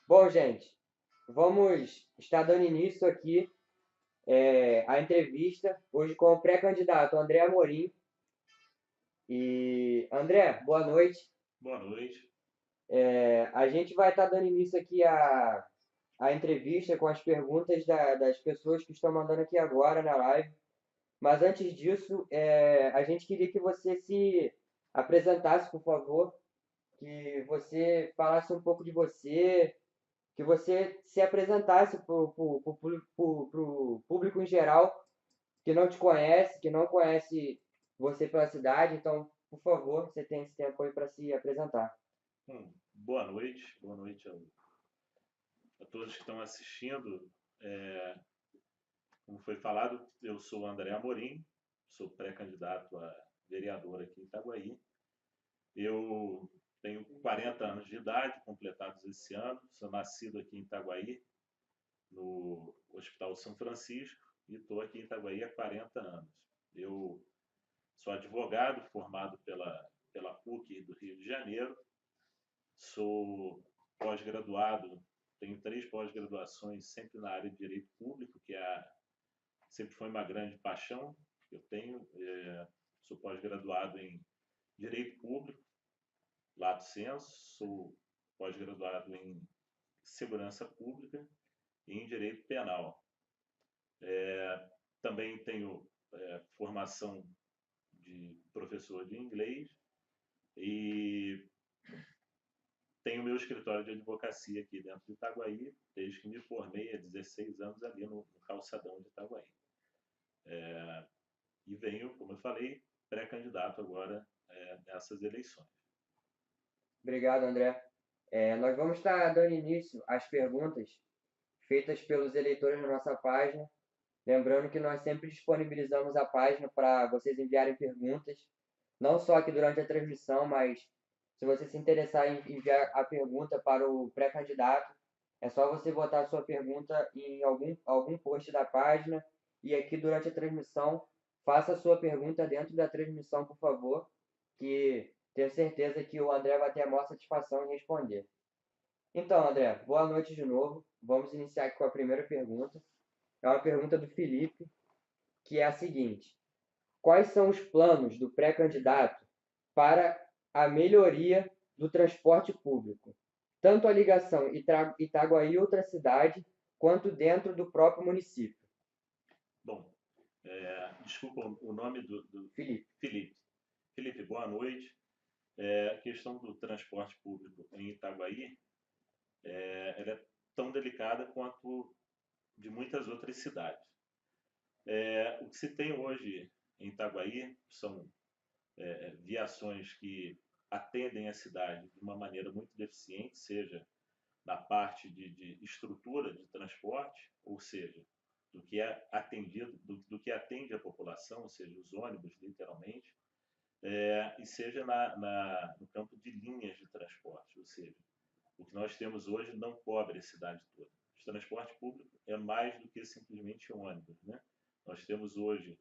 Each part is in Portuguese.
Bom, gente, vamos estar dando início aqui à entrevista, hoje com o pré-candidato André Amorim. E, André, boa noite. Boa noite. A gente vai estar dando início aqui à entrevista com as perguntas das pessoas que estão mandando aqui agora na live. Mas antes disso, a gente queria que você se apresentasse, por favor, que você falasse um pouco de você, que você se apresentasse para o público em geral que não te conhece, que não conhece você pela cidade. Então, por favor, você tem esse tempo aí para se apresentar. Boa noite. Boa noite a todos que estão assistindo. Como foi falado, eu sou o André Amorim, sou pré-candidato a vereador aqui em Itaguaí. Eu tenho 40 anos de idade, completados esse ano. Sou nascido aqui em Itaguaí, no Hospital São Francisco, e estou aqui em Itaguaí há 40 anos. Eu sou advogado, formado pela PUC do Rio de Janeiro. Sou pós-graduado, tenho 3 pós-graduações sempre na área de direito público, sempre foi uma grande paixão que eu tenho. Sou pós-graduado em direito público, lato sensu, sou pós-graduado em segurança pública e em direito penal. Também tenho formação de professor de inglês e tenho meu escritório de advocacia aqui dentro de Itaguaí, desde que me formei há 16 anos ali no calçadão de Itaguaí. E venho, como eu falei, pré-candidato agora nessas eleições. Obrigado, André. Nós vamos estar dando início às perguntas feitas pelos eleitores na nossa página. Lembrando que nós sempre disponibilizamos a página para vocês enviarem perguntas, não só aqui durante a transmissão, mas se você se interessar em enviar a pergunta para o pré-candidato, é só você botar a sua pergunta em algum post da página e aqui durante a transmissão, faça a sua pergunta dentro da transmissão, por favor, que tenho certeza que o André vai ter a maior satisfação em responder. Então, André, boa noite de novo. Vamos iniciar aqui com a primeira pergunta. É uma pergunta do Felipe, que é a seguinte: quais são os planos do pré-candidato para a melhoria do transporte público, tanto a ligação Itaguaí outra cidade, quanto dentro do próprio município? Bom, desculpa o nome do Felipe. Felipe. Felipe, boa noite. A questão do transporte público em Itaguaí ela é tão delicada quanto de muitas outras cidades. O que se tem hoje em Itaguaí são viações que atendem a cidade de uma maneira muito deficiente, seja na parte de estrutura de transporte, ou seja, do que é atendido, do que atende a população, ou seja, os ônibus, literalmente, e seja no campo de linhas de transporte, ou seja, o que nós temos hoje não cobre a cidade toda. O transporte público é mais do que simplesmente ônibus, né? Nós temos hoje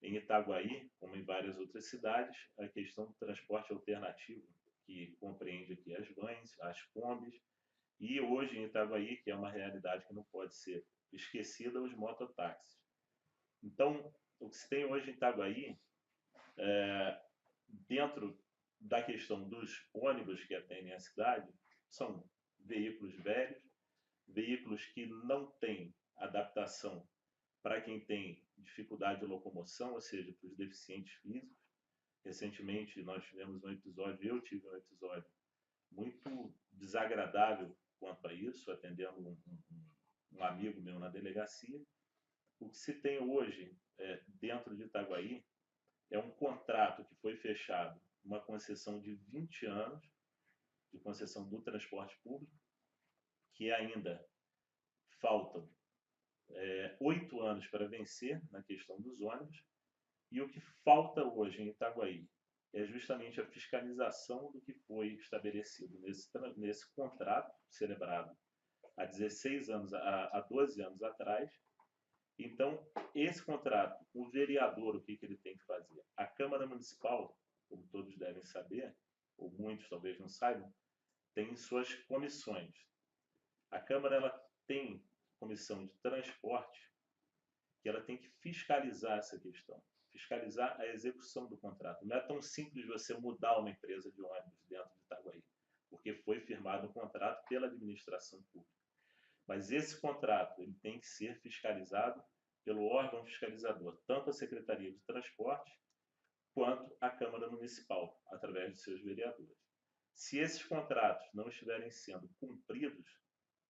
em Itaguaí, como em várias outras cidades, a questão do transporte alternativo, que compreende aqui as vans, as combis, e hoje em Itaguaí, que é uma realidade que não pode ser esquecida, os mototáxis. Então, o que se tem hoje em Itaguaí, dentro da questão dos ônibus que atendem a cidade, são veículos velhos, veículos que não têm adaptação para quem tem dificuldade de locomoção, ou seja, para os deficientes físicos. Recentemente nós tivemos um episódio, eu tive um episódio muito desagradável quanto a isso, atendendo um amigo meu na delegacia. O que se tem hoje dentro de Itaguaí é um contrato que foi fechado, uma concessão de 20 anos, de concessão do transporte público, que ainda faltam 8 anos para vencer na questão dos ônibus, e o que falta hoje em Itaguaí é justamente a fiscalização do que foi estabelecido nesse contrato celebrado há 16 anos, há 12 anos atrás. Então, esse contrato, o vereador, o que ele tem que fazer? A Câmara Municipal, como todos devem saber, ou muitos talvez não saibam, tem suas comissões. A Câmara ela tem comissão de transporte que ela tem que fiscalizar essa questão, fiscalizar a execução do contrato. Não é tão simples você mudar uma empresa de ônibus dentro de Itaguaí, porque foi firmado um contrato pela administração pública. Mas esse contrato ele tem que ser fiscalizado pelo órgão fiscalizador, tanto a Secretaria de Transporte quanto a Câmara Municipal, através de seus vereadores. Se esses contratos não estiverem sendo cumpridos,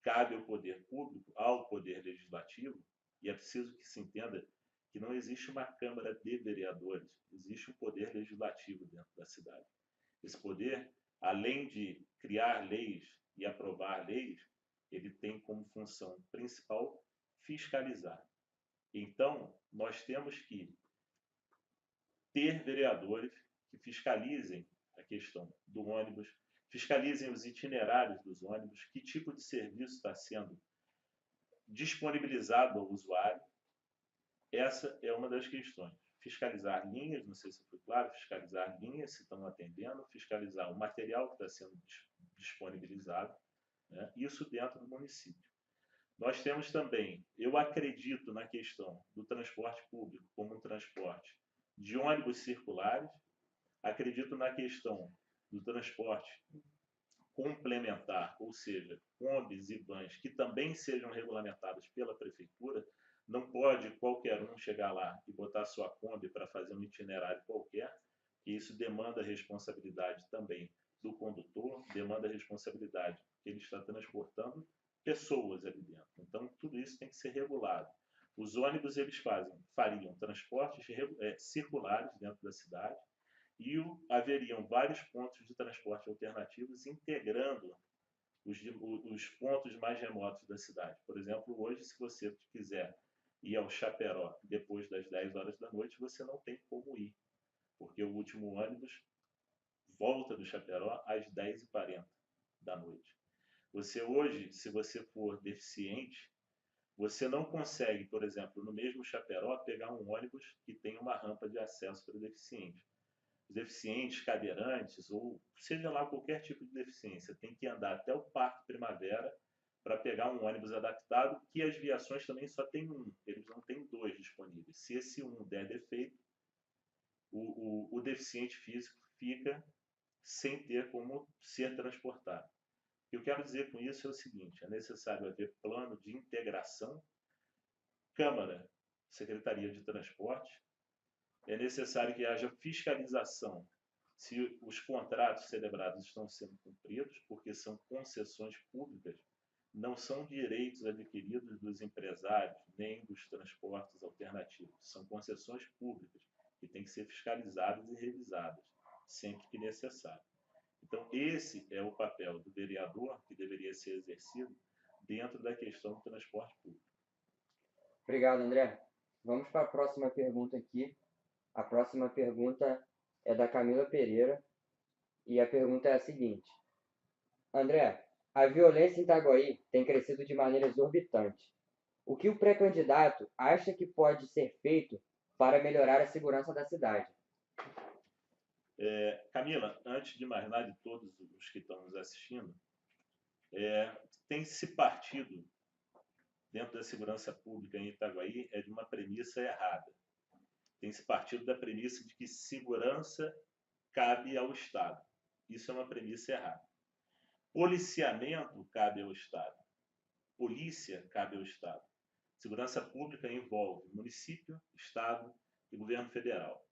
cabe ao poder público, ao poder legislativo, e é preciso que se entenda que não existe uma Câmara de Vereadores, existe um poder legislativo dentro da cidade. Esse poder, além de criar leis e aprovar leis, ele tem como função principal fiscalizar. Então, nós temos que ter vereadores que fiscalizem a questão do ônibus, fiscalizem os itinerários dos ônibus, que tipo de serviço está sendo disponibilizado ao usuário. Essa é uma das questões. Fiscalizar linhas, não sei se foi claro, fiscalizar linhas se estão atendendo, fiscalizar o material que está sendo disponibilizado, né? Isso dentro do município. Nós temos também, eu acredito na questão do transporte público como um transporte de ônibus circulares, acredito na questão do transporte complementar, ou seja, combis e vans que também sejam regulamentados pela prefeitura. Não pode qualquer um chegar lá e botar sua Kombi para fazer um itinerário qualquer, e isso demanda responsabilidade também do condutor, demanda responsabilidade que ele está transportando pessoas ali dentro. Então, tudo isso tem que ser regulado. Os ônibus eles fariam transportes circulares dentro da cidade e haveriam vários pontos de transporte alternativos integrando os pontos mais remotos da cidade. Por exemplo, hoje, se você quiser ir ao Chaperó depois das 10 horas da noite, você não tem como ir, porque o último ônibus volta do Chaperó às 10h40 da noite. Você hoje, se você for deficiente, você não consegue, por exemplo, no mesmo Chaperó, pegar um ônibus que tem uma rampa de acesso para deficiente. Os deficientes, cadeirantes, ou seja lá qualquer tipo de deficiência, tem que andar até o Parque Primavera para pegar um ônibus adaptado, que as viações também só tem um, eles não têm dois disponíveis. Se esse um der defeito, o deficiente físico fica sem ter como ser transportado. O que eu quero dizer com isso é o seguinte: é necessário haver plano de integração, Câmara, Secretaria de Transporte, é necessário que haja fiscalização se os contratos celebrados estão sendo cumpridos, porque são concessões públicas, não são direitos adquiridos dos empresários, nem dos transportes alternativos. São concessões públicas que têm que ser fiscalizadas e revisadas, sempre que necessário. Então, esse é o papel do vereador que deveria ser exercido dentro da questão do transporte público. Obrigado, André. Vamos para a próxima pergunta aqui. A próxima pergunta é da Camila Pereira e a pergunta é a seguinte: André, a violência em Itaguaí tem crescido de maneira exorbitante. O que o pré-candidato acha que pode ser feito para melhorar a segurança da cidade? Camila, antes de mais nada, de todos os que estão nos assistindo, tem se partido dentro da segurança pública em Itaguaí de uma premissa errada. Tem se partido da premissa de que segurança cabe ao Estado. Isso é uma premissa errada. Policiamento cabe ao Estado. Polícia cabe ao Estado. Segurança pública envolve município, Estado e governo federal.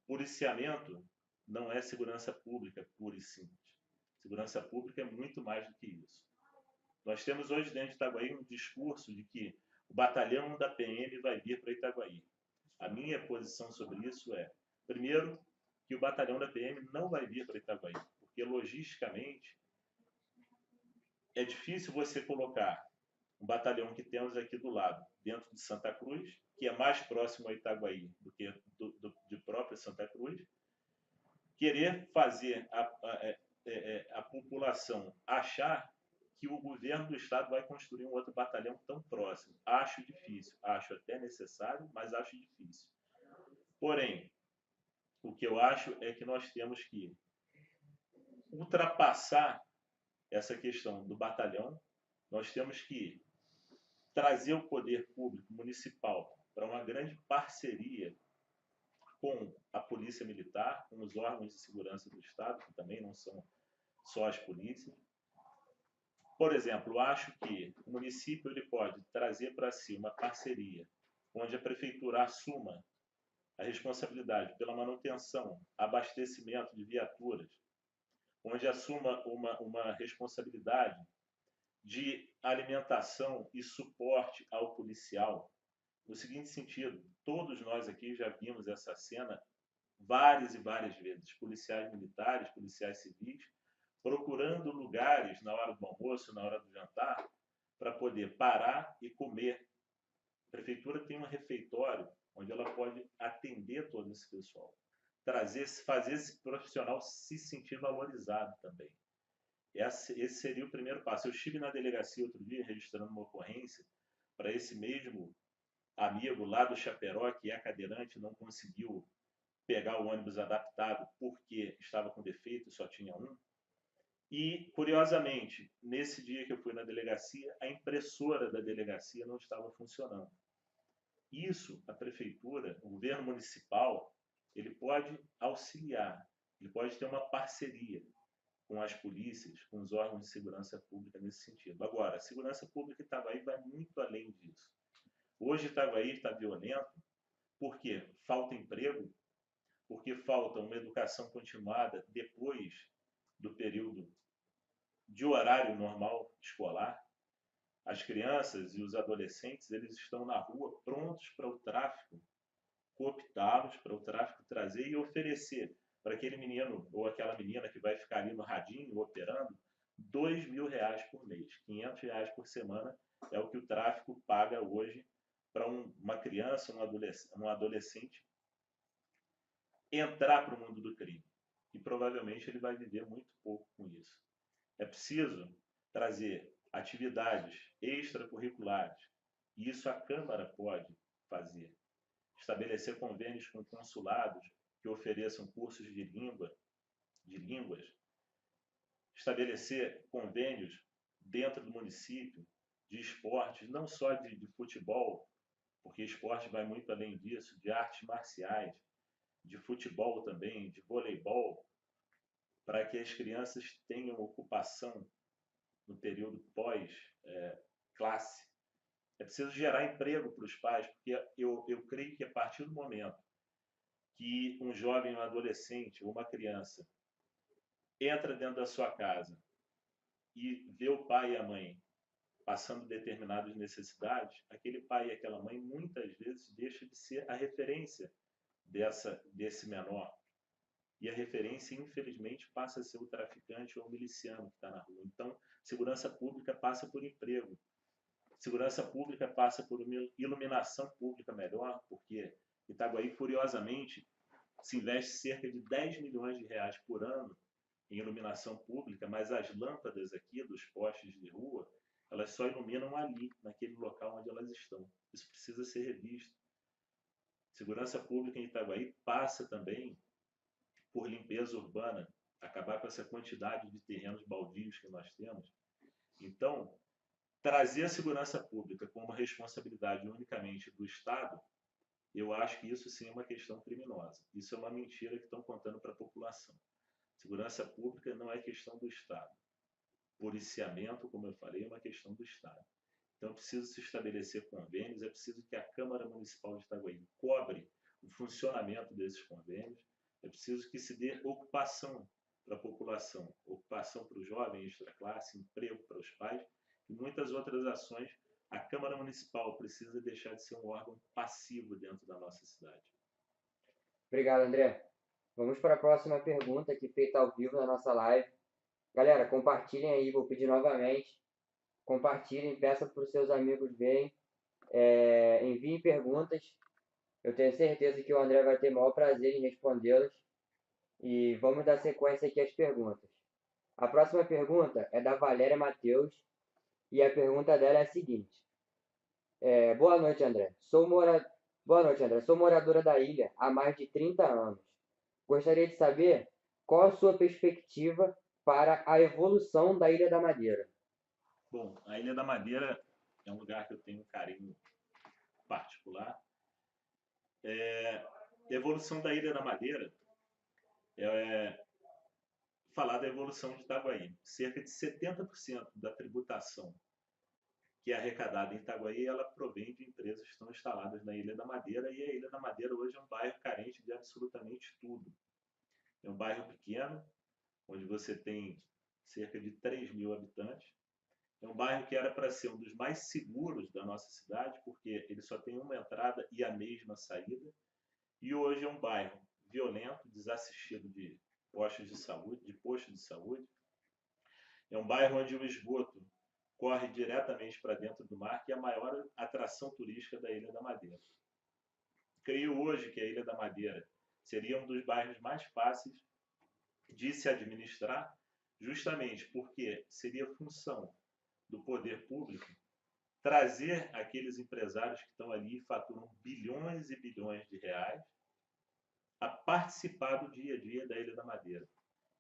Policiamento não é segurança pública pura e simples. Segurança pública é muito mais do que isso. Nós temos hoje dentro de Itaguaí um discurso de que o batalhão da PM vai vir para Itaguaí. A minha posição sobre isso é, primeiro, que o batalhão da PM não vai vir para Itaguaí, porque logisticamente é difícil você colocar um batalhão que temos aqui do lado, dentro de Santa Cruz, que é mais próximo a Itaguaí do que de própria Santa Cruz, querer fazer a população achar que o governo do estado vai construir um outro batalhão tão próximo. Acho difícil, acho até necessário, mas acho difícil. Porém, o que eu acho é que nós temos que ultrapassar essa questão do batalhão. Nós temos que trazer o poder público municipal para uma grande parceria com a Polícia Militar, com os órgãos de segurança do Estado, que também não são só as polícias. Por exemplo, acho que o município ele pode trazer para si uma parceria onde a prefeitura assuma a responsabilidade pela manutenção, abastecimento de viaturas, onde assuma uma responsabilidade de alimentação e suporte ao policial. No seguinte sentido, todos nós aqui já vimos essa cena várias e várias vezes, policiais militares, policiais civis, procurando lugares na hora do almoço, na hora do jantar, para poder parar e comer. A prefeitura tem um refeitório onde ela pode atender todo esse pessoal, fazer esse profissional se sentir valorizado também. Esse seria o primeiro passo. Eu estive na delegacia outro dia registrando uma ocorrência para esse mesmo amigo lá do Chaperó, que é cadeirante, não conseguiu pegar o ônibus adaptado porque estava com defeito, só tinha um. E, curiosamente, nesse dia que eu fui na delegacia, a impressora da delegacia não estava funcionando. Isso, a prefeitura, o governo municipal, ele pode auxiliar, ele pode ter uma parceria com as polícias, com os órgãos de segurança pública nesse sentido. Agora, a segurança pública em Itaguaí vai muito além disso. Hoje Itaguaí está violento porque falta emprego, porque falta uma educação continuada depois do período de horário normal escolar. As crianças e os adolescentes, eles estão na rua prontos para o tráfico cooptá-los, para o tráfico trazer e oferecer para aquele menino ou aquela menina que vai ficar ali no radinho operando R$ 2.000 por mês, R$ 500 por semana é o que o tráfico paga hoje para uma criança, um adolescente entrar para o mundo do crime. E provavelmente ele vai viver muito pouco com isso. É preciso trazer atividades extracurriculares. E isso a Câmara pode fazer. Estabelecer convênios com consulados que ofereçam cursos de línguas. Estabelecer convênios dentro do município de esportes, não só de futebol, porque esporte vai muito além disso, de artes marciais, de futebol também, de voleibol, para que as crianças tenham ocupação no período pós-classe. É preciso gerar emprego para os pais, porque eu creio que a partir do momento que um jovem, um adolescente ou uma criança entra dentro da sua casa e vê o pai e a mãe passando determinadas necessidades, aquele pai e aquela mãe muitas vezes deixa de ser a referência desse menor. E a referência, infelizmente, passa a ser o traficante ou o miliciano que está na rua. Então, segurança pública passa por emprego. Segurança pública passa por uma iluminação pública melhor, porque Itaguaí, curiosamente, se investe cerca de R$ 10 milhões por ano em iluminação pública, mas as lâmpadas aqui dos postes de rua, elas só iluminam ali, naquele local onde elas estão. Isso precisa ser revisto. Segurança pública em Itaguaí passa também por limpeza urbana, acabar com essa quantidade de terrenos baldios que nós temos. Então, trazer a segurança pública como responsabilidade unicamente do Estado, eu acho que isso sim é uma questão criminosa. Isso é uma mentira que estão contando para a população. Segurança pública não é questão do Estado. Policiamento, como eu falei, é uma questão do Estado. Então, é preciso se estabelecer convênios, é preciso que a Câmara Municipal de Itaguaí cobre o funcionamento desses convênios, é preciso que se dê ocupação para a população, ocupação para o jovem, extraclasse, emprego para os pais e muitas outras ações. A Câmara Municipal precisa deixar de ser um órgão passivo dentro da nossa cidade. Obrigado, André. Vamos para a próxima pergunta aqui feita ao vivo na nossa live. Galera, compartilhem aí, vou pedir novamente. Compartilhem, peçam para os seus amigos verem. Enviem perguntas. Eu tenho certeza que o André vai ter o maior prazer em respondê-las. E vamos dar sequência aqui às perguntas. A próxima pergunta é da Valéria Matheus. E a pergunta dela é a seguinte. Boa noite, André. Boa noite, André. Sou moradora da ilha há mais de 30 anos. Gostaria de saber qual a sua perspectiva para a evolução da Ilha da Madeira. Bom, a Ilha da Madeira é um lugar que eu tenho um carinho particular. A evolução da Ilha da Madeira é falar da evolução de Itaguaí. Cerca de 70% da tributação que é arrecadada em Itaguaí, ela provém de empresas que estão instaladas na Ilha da Madeira, e a Ilha da Madeira hoje é um bairro carente de absolutamente tudo. É um bairro pequeno, onde você tem cerca de 3.000 habitantes. É um bairro que era para ser um dos mais seguros da nossa cidade, porque ele só tem uma entrada e a mesma saída. E hoje é um bairro violento, desassistido de postos de saúde. É um bairro onde o esgoto corre diretamente para dentro do mar, que é a maior atração turística da Ilha da Madeira. Creio hoje que a Ilha da Madeira seria um dos bairros mais fáceis de se administrar, justamente porque seria função do poder público trazer aqueles empresários que estão ali e faturam bilhões e bilhões de reais a participar do dia a dia da Ilha da Madeira.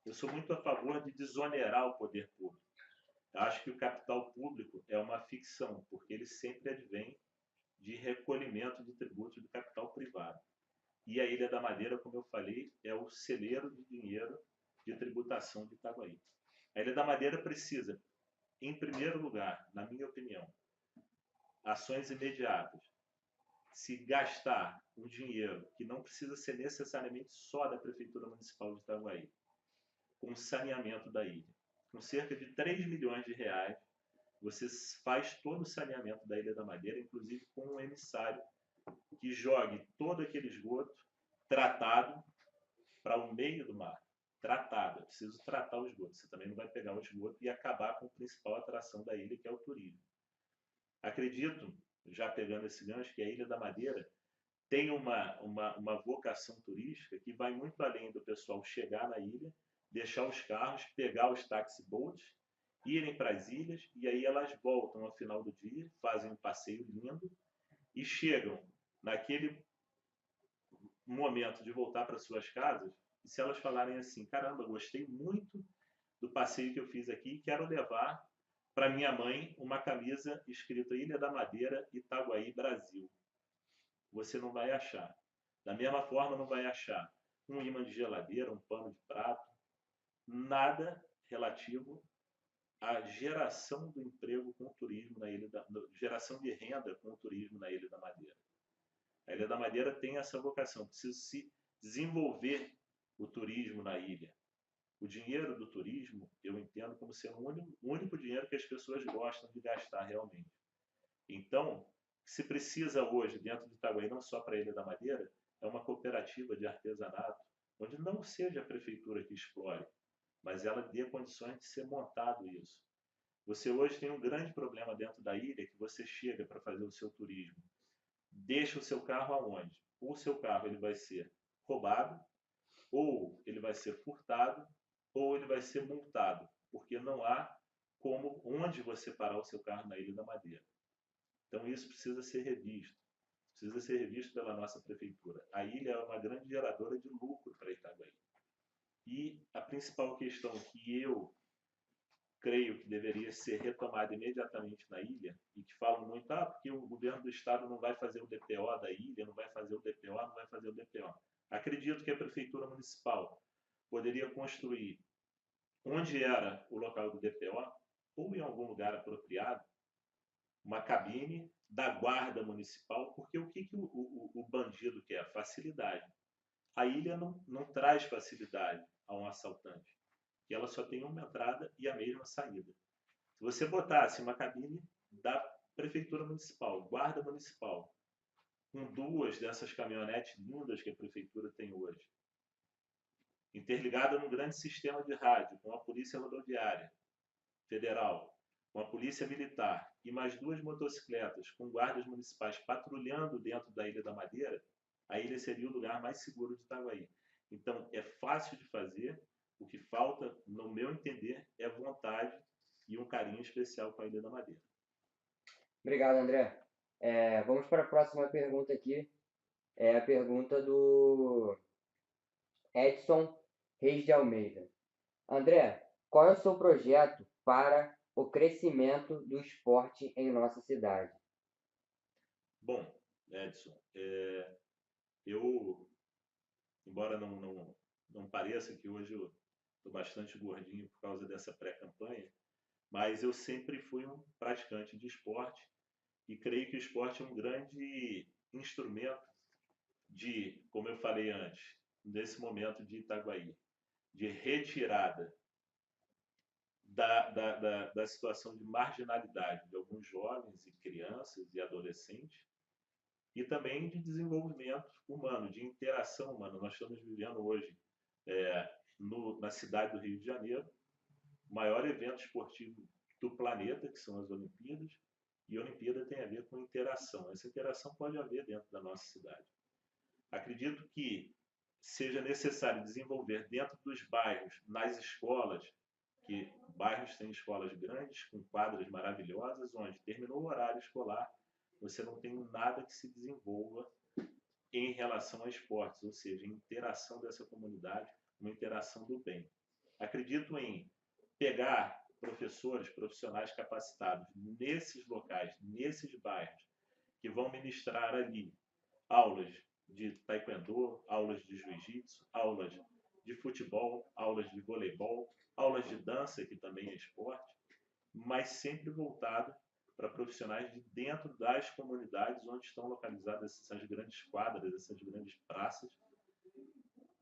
Eu sou muito a favor de desonerar o poder público. Eu acho que o capital público é uma ficção, porque ele sempre advém de recolhimento de tributos do capital privado. E a Ilha da Madeira, como eu falei, é o celeiro de dinheiro de tributação de Itaguaí. A Ilha da Madeira precisa, em primeiro lugar, na minha opinião, ações imediatas. Se gastar um dinheiro que não precisa ser necessariamente só da Prefeitura Municipal de Itaguaí, com o saneamento da ilha. Com cerca de 3 milhões de reais, você faz todo o saneamento da Ilha da Madeira, inclusive com um emissário que jogue todo aquele esgoto tratado para o meio do mar. Tratado, é preciso tratar o esgoto. Você também não vai pegar o esgoto e acabar com a principal atração da ilha, que é o turismo. Acredito, já pegando esse gancho, que a Ilha da Madeira tem uma vocação turística que vai muito além do pessoal chegar na ilha, deixar os carros, pegar os taxi boats, irem para as ilhas, e aí elas voltam ao final do dia, fazem um passeio lindo e chegam naquele momento de voltar para suas casas, e se elas falarem assim, caramba, gostei muito do passeio que eu fiz aqui, quero levar para minha mãe uma camisa escrita Ilha da Madeira, Itaguaí, Brasil. Você não vai achar. Da mesma forma, não vai achar um imã de geladeira, um pano de prato, nada relativo à geração do emprego com o turismo na geração de renda com o turismo na Ilha da Madeira. A Ilha da Madeira tem essa vocação, precisa se desenvolver o turismo na ilha. O dinheiro do turismo, eu entendo como sendo o único dinheiro que as pessoas gostam de gastar realmente. Então, se precisa hoje, dentro de Itaguaí, não só para a Ilha da Madeira, é uma cooperativa de artesanato, onde não seja a prefeitura que explore, mas ela dê condições de ser montado isso. Você hoje tem um grande problema dentro da ilha, que você chega para fazer o seu turismo, deixa o seu carro aonde? O seu carro ele vai ser roubado, ou ele vai ser furtado, ou ele vai ser multado, porque não há onde você parar o seu carro na Ilha da Madeira. Então isso precisa ser revisto pela nossa prefeitura. A ilha é uma grande geradora de lucro para Itaguaí. E a principal questão que eu creio que deveria ser retomada imediatamente na ilha, e que falam muito, porque o governo do estado não vai fazer o DPO da ilha, não vai fazer o DPO, não vai fazer o DPO. Acredito que a prefeitura municipal poderia construir onde era o local do DPO, ou em algum lugar apropriado, uma cabine da guarda municipal, porque o que o bandido quer? Facilidade. A ilha não traz facilidade a um assaltante, que ela só tem uma entrada e a mesma saída. Se você botasse uma cabine da prefeitura municipal, guarda municipal, com 2 dessas caminhonetes lindas que a prefeitura tem hoje, interligada num grande sistema de rádio, com a Polícia Rodoviária Federal, com a Polícia Militar e mais 2 motocicletas com guardas municipais patrulhando dentro da Ilha da Madeira, a ilha seria o lugar mais seguro de Itaguaí. Então, é fácil de fazer. O que falta, no meu entender, é vontade e um carinho especial com a Ilha da Madeira. Obrigado, André. Vamos para a próxima pergunta aqui. É a pergunta do Edson Reis de Almeida. André, qual é o seu projeto para o crescimento do esporte em nossa cidade? Bom, Edson, eu, embora não pareça que hoje eu estou bastante gordinho por causa dessa pré-campanha, mas eu sempre fui um praticante de esporte e creio que o esporte é um grande instrumento de, como eu falei antes, nesse momento de Itaguaí, de retirada da situação de marginalidade de alguns jovens e crianças e adolescentes e também de desenvolvimento humano, de interação humana. Nós estamos vivendo hoje na cidade do Rio de Janeiro o maior evento esportivo do planeta, que são as Olimpíadas, e a Olimpíada tem a ver com interação. Essa interação pode haver dentro da nossa cidade. Acredito que seja necessário desenvolver dentro dos bairros, nas escolas, que bairros têm escolas grandes, com quadras maravilhosas, onde terminou o horário escolar, você não tem nada que se desenvolva em relação a esportes, ou seja, interação dessa comunidade, uma interação do bem. Acredito em pegar professores, profissionais capacitados nesses locais, nesses bairros, que vão ministrar ali aulas de taekwondo, aulas de jiu-jitsu, aulas de futebol, aulas de voleibol, aulas de dança, que também é esporte, mas sempre voltado para profissionais de dentro das comunidades onde estão localizadas essas grandes quadras, essas grandes praças,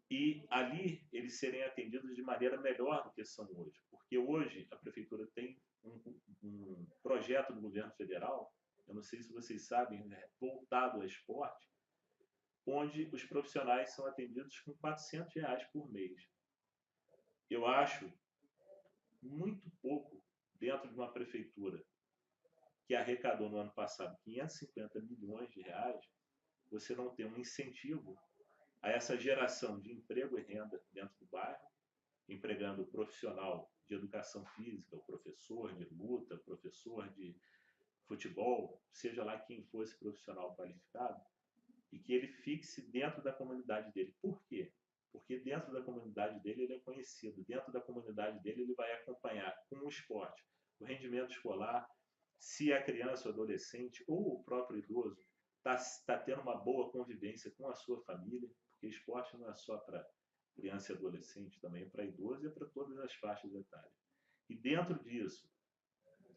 e ali eles serem atendidos de maneira melhor do que são hoje. Porque hoje a prefeitura tem um projeto do governo federal, eu não sei se vocês sabem, voltado ao esporte, onde os profissionais são atendidos com R$ 400 por mês. Eu acho muito pouco dentro de uma prefeitura que arrecadou no ano passado 550 milhões de reais, você não tem um incentivo a essa geração de emprego e renda dentro do bairro, empregando o profissional de educação física, o professor de luta, o professor de futebol, seja lá quem for esse profissional qualificado, e que ele fixe dentro da comunidade dele. Por quê? Porque dentro da comunidade dele ele é conhecido, dentro da comunidade dele ele vai acompanhar com o esporte, o rendimento escolar, se a criança, o adolescente ou o próprio idoso está tendo uma boa convivência com a sua família, porque esporte não é só para criança e adolescente, também é para idoso e é para todas as faixas etárias. E dentro disso,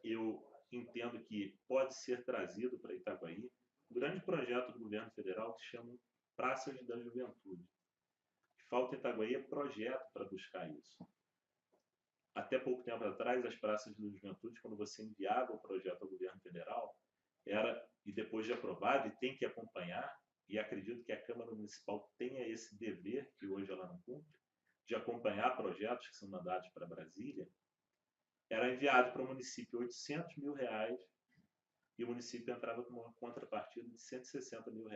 eu entendo que pode ser trazido para Itaguaí um grande projeto do governo federal que se chama Praças da Juventude. Falta Itaguaí é projeto para buscar isso. Até pouco tempo atrás, as praças da juventude, quando você enviava o projeto ao governo federal, e depois de aprovado, e tem que acompanhar, e acredito que a Câmara Municipal tenha esse dever, que hoje ela não cumpre, de acompanhar projetos que são mandados para Brasília, era enviado para o município R$ 800 mil, e o município entrava com uma contrapartida de R$ 160 mil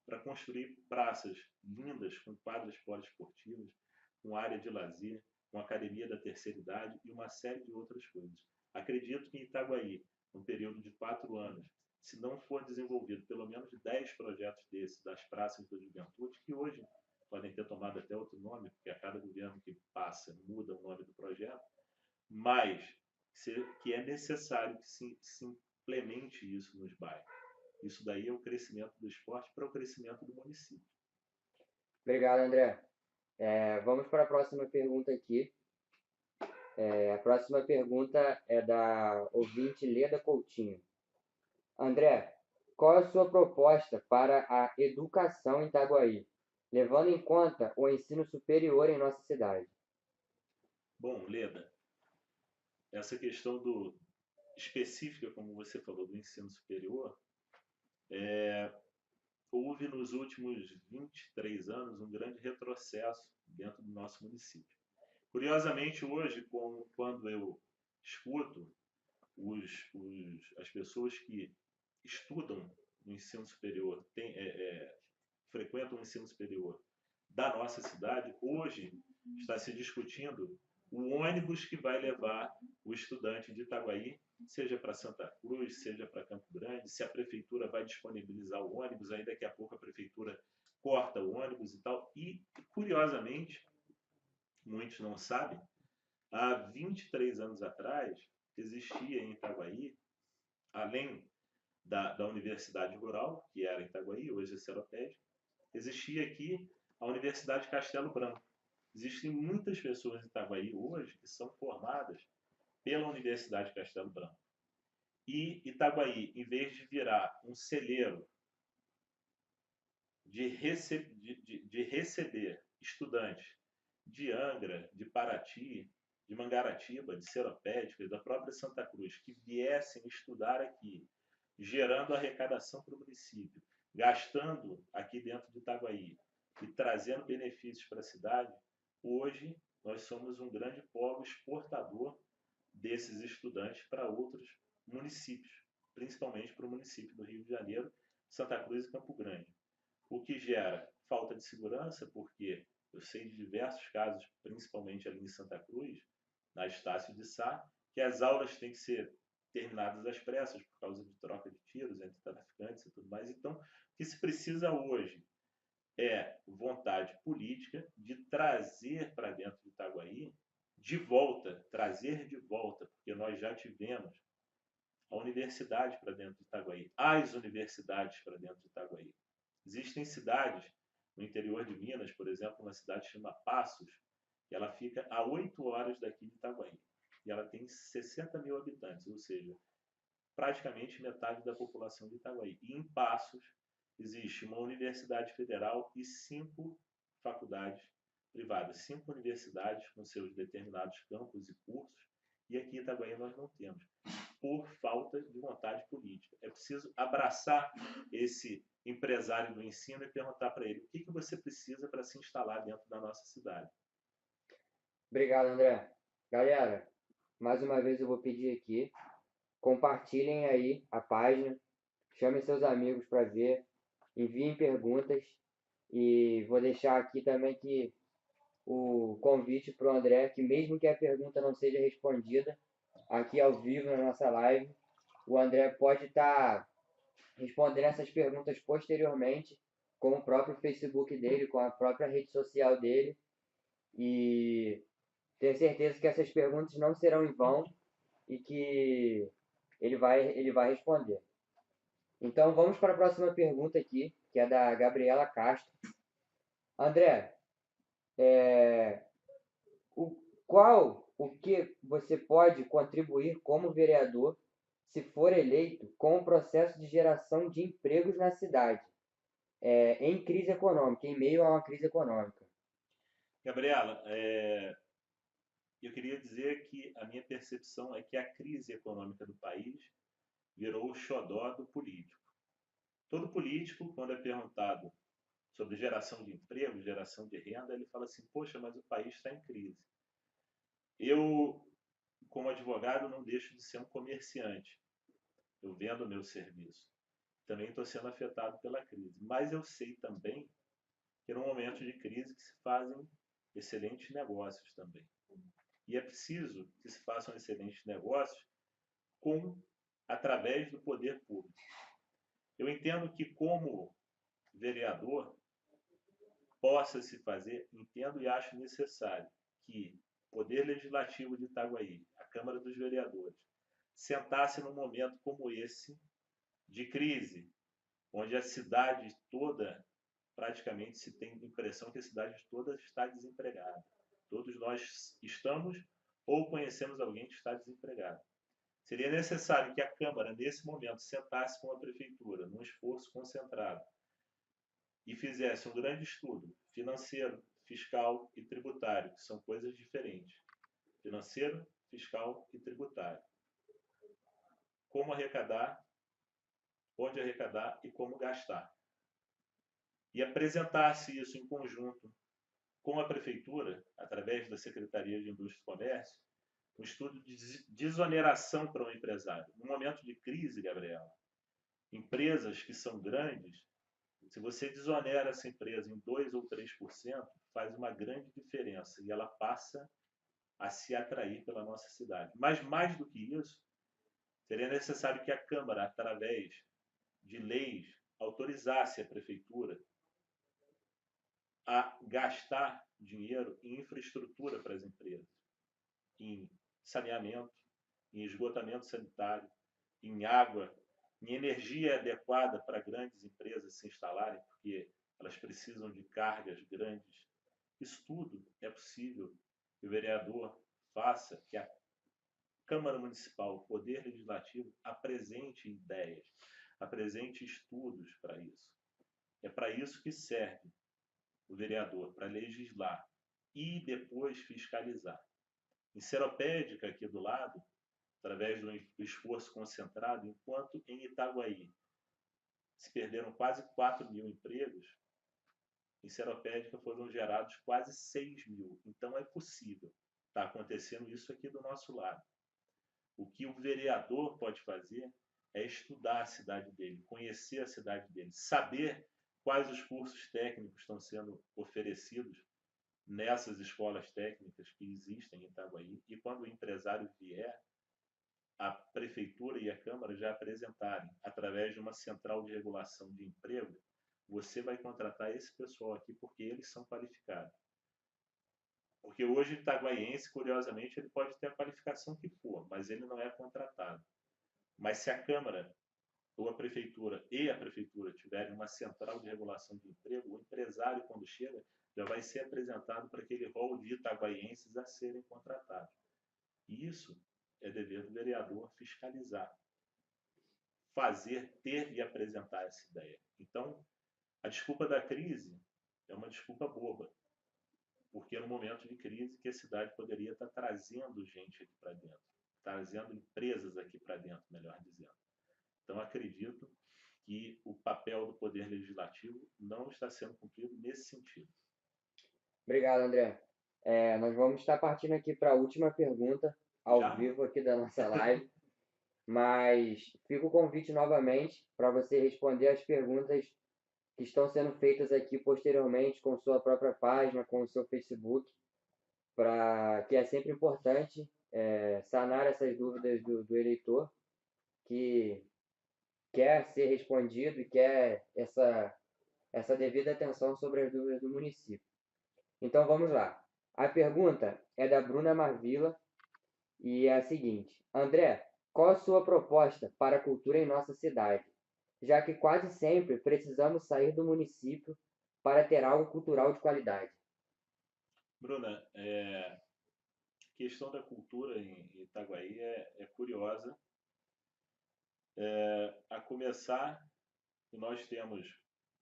para construir praças lindas, com quadras poliesportivas, com área de lazer, com academia da terceira idade e uma série de outras coisas. Acredito que em Itaguaí, num período de 4 anos, se não for desenvolvido pelo menos 10 projetos desses, das praças da juventude, que hoje podem ter tomado até outro nome, porque a cada governo que passa muda o nome do projeto, mas que é necessário que se implemente isso nos bairros. Isso daí é o crescimento do esporte para o crescimento do município. Obrigado, André. Vamos para a próxima pergunta aqui. A próxima pergunta é da ouvinte Leda Coutinho. André, qual é a sua proposta para a educação em Itaguaí, levando em conta o ensino superior em nossa cidade? Bom, Leda, essa questão específica, como você falou, do ensino superior, houve nos últimos 23 anos um grande retrocesso dentro do nosso município. Curiosamente, hoje, quando eu escuto as pessoas que estudam no ensino superior, frequentam o ensino superior da nossa cidade, hoje está se discutindo o ônibus que vai levar o estudante de Itaguaí, seja para Santa Cruz, seja para Campo Grande, se a prefeitura vai disponibilizar o ônibus, aí daqui a pouco a prefeitura corta o ônibus e tal. E, curiosamente, muitos não sabem, há 23 anos atrás, existia em Itaguaí, além da Universidade Rural, que era em Itaguaí, hoje é Seropédica, existia aqui a Universidade Castelo Branco. Existem muitas pessoas em Itaguaí hoje que são formadas pela Universidade Castelo Branco. E Itaguaí, em vez de virar um celeiro de receber estudantes de Angra, de Paraty, de Mangaratiba, de Seropédica, da própria Santa Cruz, que viessem estudar aqui, gerando arrecadação para o município, gastando aqui dentro de Itaguaí e trazendo benefícios para a cidade, hoje nós somos um grande polo exportador desses estudantes para outros municípios, principalmente para o município do Rio de Janeiro, Santa Cruz e Campo Grande. O que gera falta de segurança, porque eu sei de diversos casos, principalmente ali em Santa Cruz, na Estácio de Sá, que as aulas têm que ser terminadas às pressas por causa de troca de tiros entre traficantes e tudo mais. Então, o que se precisa hoje é vontade política de trazer para dentro de Itaguaí de volta, trazer de volta, porque nós já tivemos a universidade para dentro de Itaguaí, as universidades para dentro de Itaguaí. Existem cidades no interior de Minas, por exemplo, uma cidade chamada Passos, que ela fica a 8 horas daqui de Itaguaí. E ela tem 60 mil habitantes, ou seja, praticamente metade da população de Itaguaí. E em Passos existe uma universidade federal e 5 faculdades privadas, 5 universidades com seus determinados campos e cursos, e aqui em Itaguaí nós não temos, por falta de vontade política. É preciso abraçar esse empresário do ensino e perguntar para ele o que você precisa para se instalar dentro da nossa cidade. Obrigado, André. Galera, mais uma vez eu vou pedir aqui, compartilhem aí a página, chamem seus amigos para ver, enviem perguntas e vou deixar aqui também que o convite para o André, que mesmo que a pergunta não seja respondida, aqui ao vivo na nossa live, o André pode estar respondendo essas perguntas posteriormente com o próprio Facebook dele, com a própria rede social dele, e tenho certeza que essas perguntas não serão em vão e que ele vai responder. Então vamos para a próxima pergunta aqui, que é da Gabriela Castro. André, o que você pode contribuir como vereador se for eleito com o processo de geração de empregos na cidade, em crise econômica, em meio a uma crise econômica? Gabriela, eu queria dizer que a minha percepção é que a crise econômica do país virou o xodó do político. Todo político, quando é perguntado sobre geração de emprego, geração de renda, ele fala assim, poxa, mas o país está em crise. Eu, como advogado, não deixo de ser um comerciante. Eu vendo o meu serviço. Também estou sendo afetado pela crise. Mas eu sei também que no momento de crise que se fazem excelentes negócios também. E é preciso que se façam excelentes negócios através do poder público. Eu entendo que como vereador possa se fazer, entendo e acho necessário que o Poder Legislativo de Itaguaí, a Câmara dos Vereadores, sentasse num momento como esse de crise, onde a cidade toda, praticamente se tem a impressão que a cidade toda está desempregada. Todos nós estamos ou conhecemos alguém que está desempregado. Seria necessário que a Câmara, nesse momento, sentasse com a Prefeitura, num esforço concentrado, e fizesse um grande estudo financeiro, fiscal e tributário, que são coisas diferentes. Financeiro, fiscal e tributário. Como arrecadar, onde arrecadar e como gastar. E apresentasse isso em conjunto com a Prefeitura, através da Secretaria de Indústria e Comércio, um estudo de desoneração para o empresário. No momento de crise, Gabriela, empresas que são grandes, se você desonera essa empresa em 2 ou 3%, faz uma grande diferença e ela passa a se atrair pela nossa cidade. Mas mais do que isso, seria necessário que a Câmara, através de leis, autorizasse a Prefeitura a gastar dinheiro em infraestrutura para as empresas, em saneamento, em esgotamento sanitário, em água, em energia adequada para grandes empresas se instalarem, porque elas precisam de cargas grandes. Isso tudo é possível que o vereador faça, que a Câmara Municipal, o Poder Legislativo, apresente ideias, apresente estudos para isso. É para isso que serve o vereador, para legislar e depois fiscalizar. Em Seropédica, aqui do lado, através do esforço concentrado, enquanto em Itaguaí se perderam quase 4.000 empregos, em Seropédica foram gerados quase 6.000. Então é possível. Está acontecendo isso aqui do nosso lado. O que o vereador pode fazer é estudar a cidade dele, conhecer a cidade dele, saber quais os cursos técnicos estão sendo oferecidos nessas escolas técnicas que existem em Itaguaí, e quando o empresário vier, a prefeitura e a Câmara já apresentarem, através de uma central de regulação de emprego, você vai contratar esse pessoal aqui porque eles são qualificados. Porque hoje o itaguaiense, curiosamente, ele pode ter a qualificação que for, mas ele não é contratado. Mas se a Câmara ou a prefeitura tiverem uma central de regulação de emprego, o empresário, quando chega, já vai ser apresentado para aquele rol de itaguaienses a serem contratados. E isso é dever do vereador fiscalizar, fazer, ter e apresentar essa ideia. Então, a desculpa da crise é uma desculpa boba, porque é no momento de crise que a cidade poderia estar trazendo gente aqui para dentro, trazendo empresas aqui para dentro, melhor dizendo. Então, acredito que o papel do Poder Legislativo não está sendo cumprido nesse sentido. Obrigado, André. Nós vamos estar partindo aqui para a última pergunta, ao Já? vivo aqui da nossa live, mas fica o convite novamente para você responder as perguntas que estão sendo feitas aqui posteriormente com sua própria página, com o seu Facebook, que é sempre importante sanar essas dúvidas do eleitor que quer ser respondido e quer essa devida atenção sobre as dúvidas do município. Então vamos lá. A pergunta é da Bruna Marvila e é a seguinte: André, qual a sua proposta para a cultura em nossa cidade? Já que quase sempre precisamos sair do município para ter algo cultural de qualidade. Bruna, a questão da cultura em Itaguaí é curiosa. A começar, que nós temos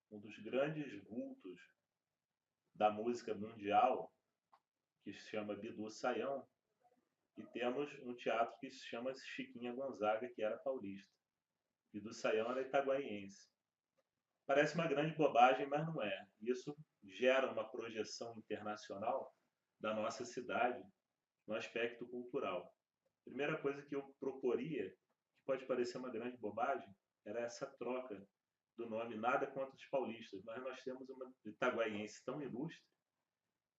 um dos grandes vultos da música mundial, que se chama Bidu Sayão, e temos um teatro que se chama Chiquinha Gonzaga, que era paulista. Bidu Sayão era itaguaiense. Parece uma grande bobagem, mas não é. Isso gera uma projeção internacional da nossa cidade no aspecto cultural. A primeira coisa que eu proporia, que pode parecer uma grande bobagem, era essa troca do nome. Nada contra os paulistas, mas nós temos uma itaguaiense tão ilustre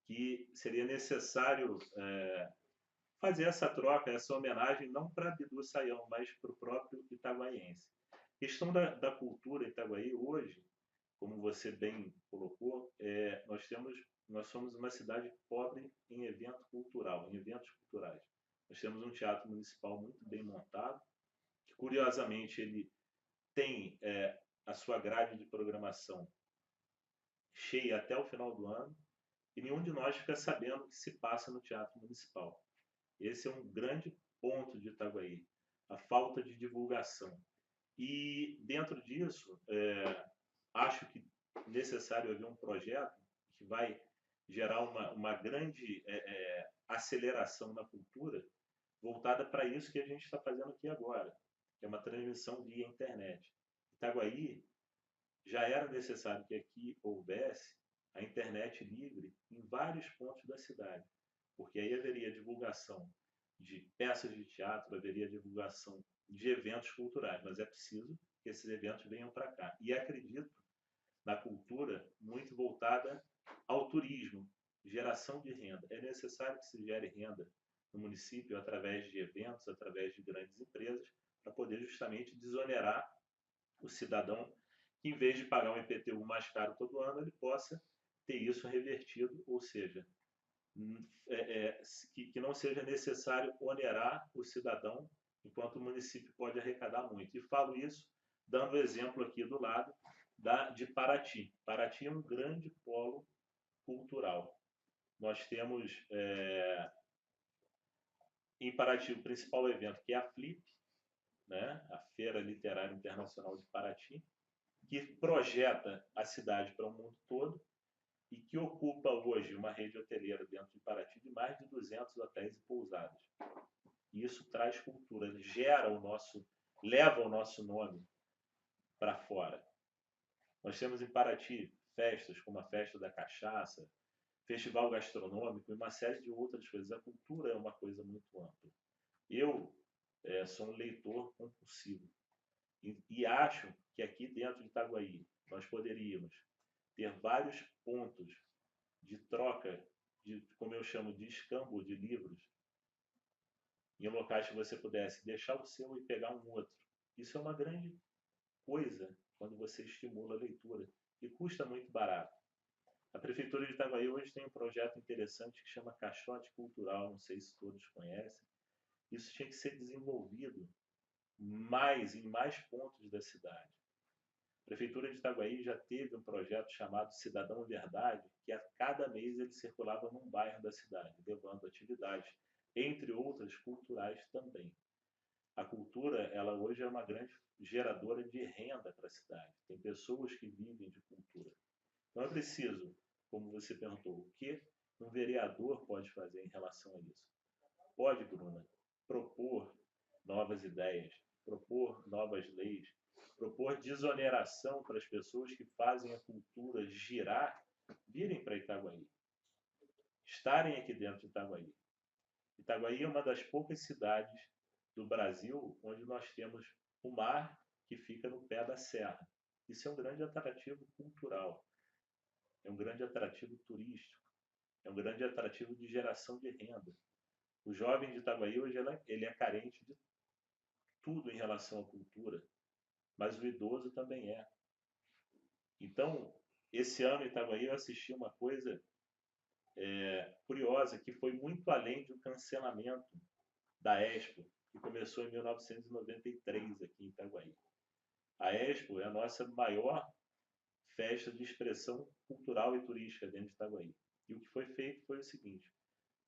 que seria necessário fazer essa troca, essa homenagem, não para Bidu Sayão, mas para o próprio itaguaiense. A questão da cultura Itaguaí hoje, como você bem colocou, nós somos uma cidade pobre em evento cultural, em eventos culturais. Nós temos um teatro municipal muito bem montado, que curiosamente ele tem a sua grade de programação cheia até o final do ano, e nenhum de nós fica sabendo o que se passa no teatro municipal. Esse é um grande ponto de Itaguaí, a falta de divulgação. E dentro disso, acho que é necessário haver um projeto que vai gerar uma grande aceleração na cultura voltada para isso que a gente está fazendo aqui agora, que é uma transmissão via internet. Itaguaí já era necessário que aqui houvesse a internet livre em vários pontos da cidade, porque aí haveria divulgação de peças de teatro, haveria divulgação de eventos culturais, mas é preciso que esses eventos venham para cá. E acredito na cultura muito voltada ao turismo, geração de renda. É necessário que se gere renda no município através de eventos, através de grandes empresas, para poder justamente desonerar o cidadão que, em vez de pagar um IPTU mais caro todo ano, ele possa ter isso revertido, ou seja, que não seja necessário onerar o cidadão enquanto o município pode arrecadar muito. E falo isso dando exemplo aqui do lado de Paraty. Paraty é um grande polo cultural. Nós temos em Paraty o principal evento, que é a Flip, né? A Feira Literária Internacional de Paraty, que projeta a cidade para o mundo todo e que ocupa hoje uma rede hoteleira dentro de Paraty de mais de 200 hotéis e pousadas. E isso traz cultura, leva o nosso nome para fora. Nós temos em Paraty festas como a Festa da Cachaça, festival gastronômico e uma série de outras coisas. A cultura é uma coisa muito ampla. Eu sou um leitor compulsivo e acho que aqui dentro de Itaguaí nós poderíamos ter vários pontos de troca, como eu chamo de escambo de livros, em locais que você pudesse deixar o seu e pegar um outro. Isso é uma grande coisa quando você estimula a leitura e custa muito barato. A Prefeitura de Itaguaí hoje tem um projeto interessante que chama Caixote Cultural, não sei se todos conhecem. Isso tinha que ser desenvolvido em mais pontos da cidade. A Prefeitura de Itaguaí já teve um projeto chamado Cidadão Verdade, que a cada mês ele circulava num bairro da cidade, levando atividades, entre outras culturais também. A cultura, ela hoje é uma grande geradora de renda para a cidade. Tem pessoas que vivem de cultura. Então é preciso, como você perguntou, o que um vereador pode fazer em relação a isso? Pode, Bruna, propor novas ideias, propor novas leis, propor desoneração para as pessoas que fazem a cultura girar, virem para Itaguaí, estarem aqui dentro de Itaguaí. Itaguaí é uma das poucas cidades do Brasil onde nós temos o mar que fica no pé da serra. Isso é um grande atrativo cultural, é um grande atrativo turístico, é um grande atrativo de geração de renda. O jovem de Itaguaí hoje ele é carente de tudo em relação à cultura, mas o idoso também é. Então, esse ano em Itaguaí eu assisti uma coisa curiosa, que foi muito além do cancelamento da Expo, que começou em 1993 aqui em Itaguaí. A Expo é a nossa maior festa de expressão cultural e turística dentro de Itaguaí. E o que foi feito foi o seguinte: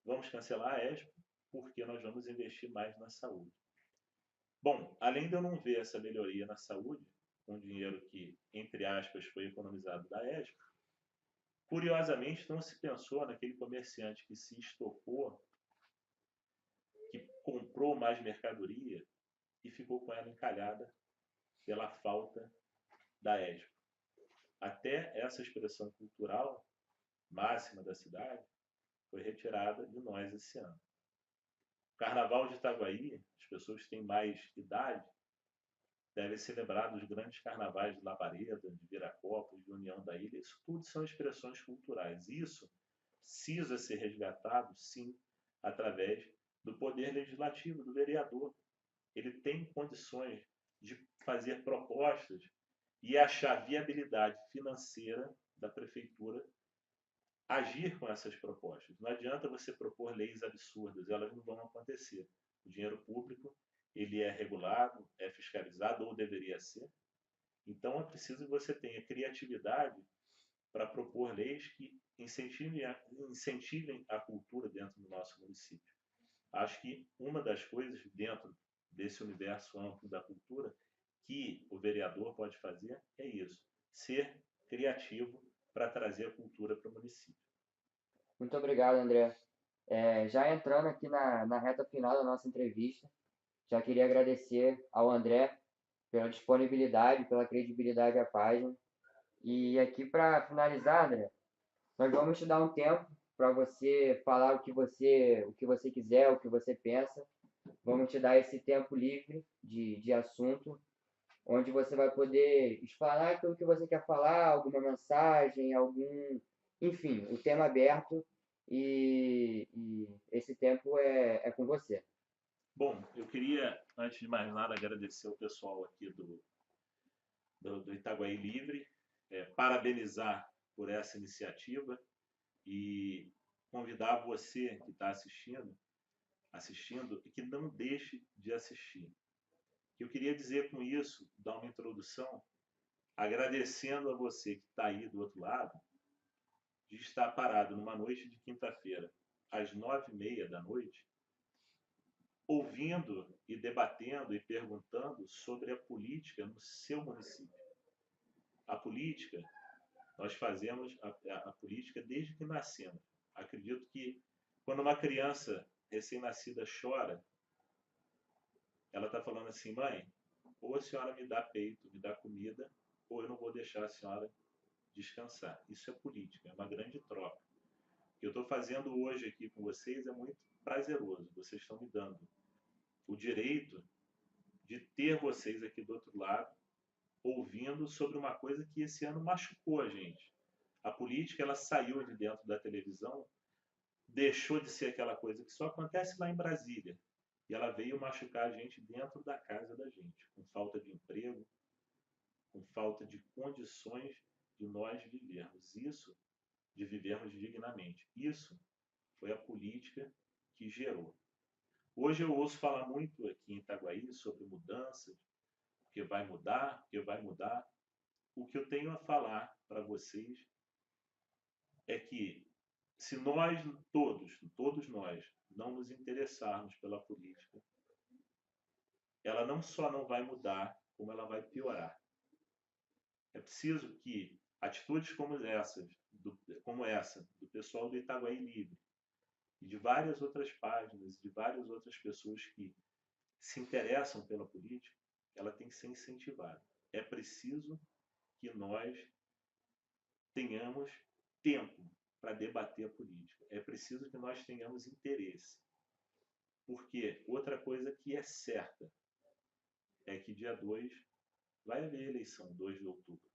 vamos cancelar a Expo porque nós vamos investir mais na saúde. Bom, além de eu não ver essa melhoria na saúde, com dinheiro que, entre aspas, foi economizado da Expo, curiosamente não se pensou naquele comerciante que se estocou, que comprou mais mercadoria e ficou com ela encalhada pela falta da Expo. Até essa expressão cultural máxima da cidade foi retirada de nós esse ano. O Carnaval de Itaguaí, as pessoas que têm mais idade devem se lembrar dos grandes carnavais de Labareda, de Viracopos, de União da Ilha. Isso tudo são expressões culturais. Isso precisa ser resgatado, sim, através do poder legislativo, do vereador. Ele tem condições de fazer propostas e achar viabilidade financeira da prefeitura agir com essas propostas. Não adianta você propor leis absurdas, elas não vão acontecer. O dinheiro público, ele é regulado, é fiscalizado, ou deveria ser. Então, é preciso que você tenha criatividade para propor leis que incentivem a cultura dentro do nosso município. Acho que uma das coisas dentro desse universo amplo da cultura que o vereador pode fazer é isso, ser criativo para trazer a cultura para o município. Muito obrigado, André. Já entrando aqui na reta final da nossa entrevista, já queria agradecer ao André pela disponibilidade, pela credibilidade à página. E aqui para finalizar, André, nós vamos te dar um tempo para você falar o que você quiser, o que você pensa. Vamos te dar esse tempo livre de assunto, onde você vai poder explanar aquilo que você quer falar, alguma mensagem, enfim, o tema aberto e esse tempo é com você. Bom, eu queria, antes de mais nada, agradecer o pessoal aqui do Itaguaí Livre, parabenizar por essa iniciativa e convidar você que está assistindo assistindo que não deixe de assistir. Eu queria dizer com isso, dar uma introdução, agradecendo a você que está aí do outro lado, de estar parado numa noite de quinta-feira, às 9h30 da noite, ouvindo e debatendo e perguntando sobre a política no seu município. A política, nós fazemos a política desde que nascemos. Acredito que quando uma criança recém-nascida chora, ela está falando assim: mãe, ou a senhora me dá peito, me dá comida, ou eu não vou deixar a senhora descansar. Isso é política, é uma grande troca. O que eu estou fazendo hoje aqui com vocês é muito prazeroso. Vocês estão me dando o direito de ter vocês aqui do outro lado, ouvindo sobre uma coisa que esse ano machucou a gente. A política, ela saiu de dentro da televisão, deixou de ser aquela coisa que só acontece lá em Brasília. E ela veio machucar a gente dentro da casa da gente, com falta de emprego, com falta de condições de nós vivermos. Isso, de vivermos dignamente. Isso foi a política que gerou. Hoje eu ouço falar muito aqui em Itaguaí sobre mudanças, porque vai mudar, porque vai mudar. O que eu tenho a falar para vocês é que se nós todos nós, não nos interessarmos pela política, ela não só não vai mudar, como ela vai piorar. É preciso que atitudes como essa, do pessoal do Itaguaí Livre, e de várias outras páginas, de várias outras pessoas que se interessam pela política, ela tem que ser incentivada. É preciso que nós tenhamos tempo para debater a política. É preciso que nós tenhamos interesse. Porque outra coisa que é certa é que dia 2 vai haver eleição, 2 de outubro.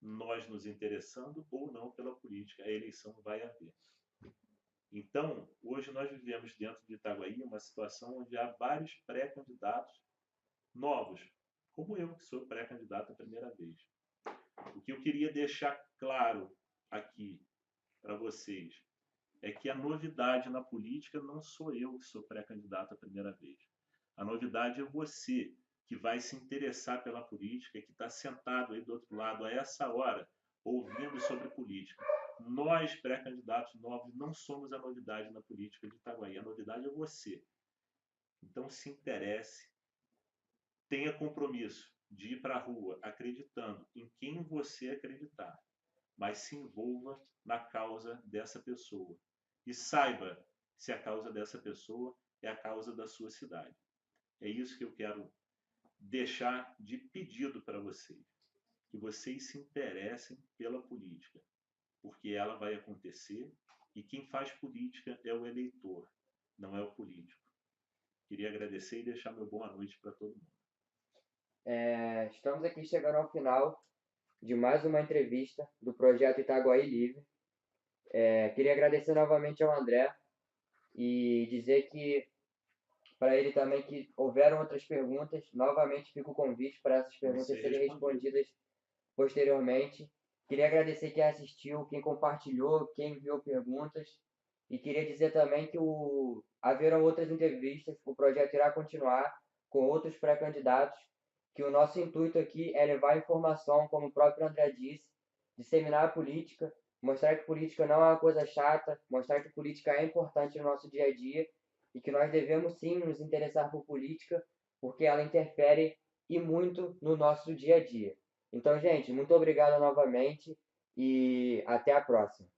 Nós nos interessando ou não pela política, a eleição vai haver. Então, hoje nós vivemos dentro de Itaguaí uma situação onde há vários pré-candidatos novos, como eu, que sou pré-candidato a primeira vez. O que eu queria deixar claro aqui para vocês é que a novidade na política não sou eu que sou pré-candidato a primeira vez. A novidade é você, que vai se interessar pela política, que está sentado aí do outro lado a essa hora, ouvindo sobre política. Nós, pré-candidatos novos, não somos a novidade na política de Itaguaí. A novidade é você. Então, se interesse, tenha compromisso de ir para a rua acreditando em quem você acreditar, mas se envolva na causa dessa pessoa. E saiba se a causa dessa pessoa é a causa da sua cidade. É isso que eu quero deixar de pedido para vocês. Que vocês se interessem pela política, porque ela vai acontecer e quem faz política é o eleitor, não é o político. Queria agradecer e deixar meu boa noite para todo mundo. Estamos aqui chegando ao final de mais uma entrevista do projeto Itaguaí Livre. Queria agradecer novamente ao André e dizer que para ele também que houveram outras perguntas. Novamente fica o convite para essas perguntas serem respondidas posteriormente. Queria agradecer quem assistiu, quem compartilhou, quem enviou perguntas. E queria dizer também que haverão outras entrevistas, o projeto irá continuar com outros pré-candidatos, que o nosso intuito aqui é levar informação, como o próprio André disse, disseminar a política, mostrar que política não é uma coisa chata, mostrar que política é importante no nosso dia a dia e que nós devemos sim nos interessar por política, porque ela interfere e muito no nosso dia a dia. Então, gente, muito obrigado novamente e até a próxima.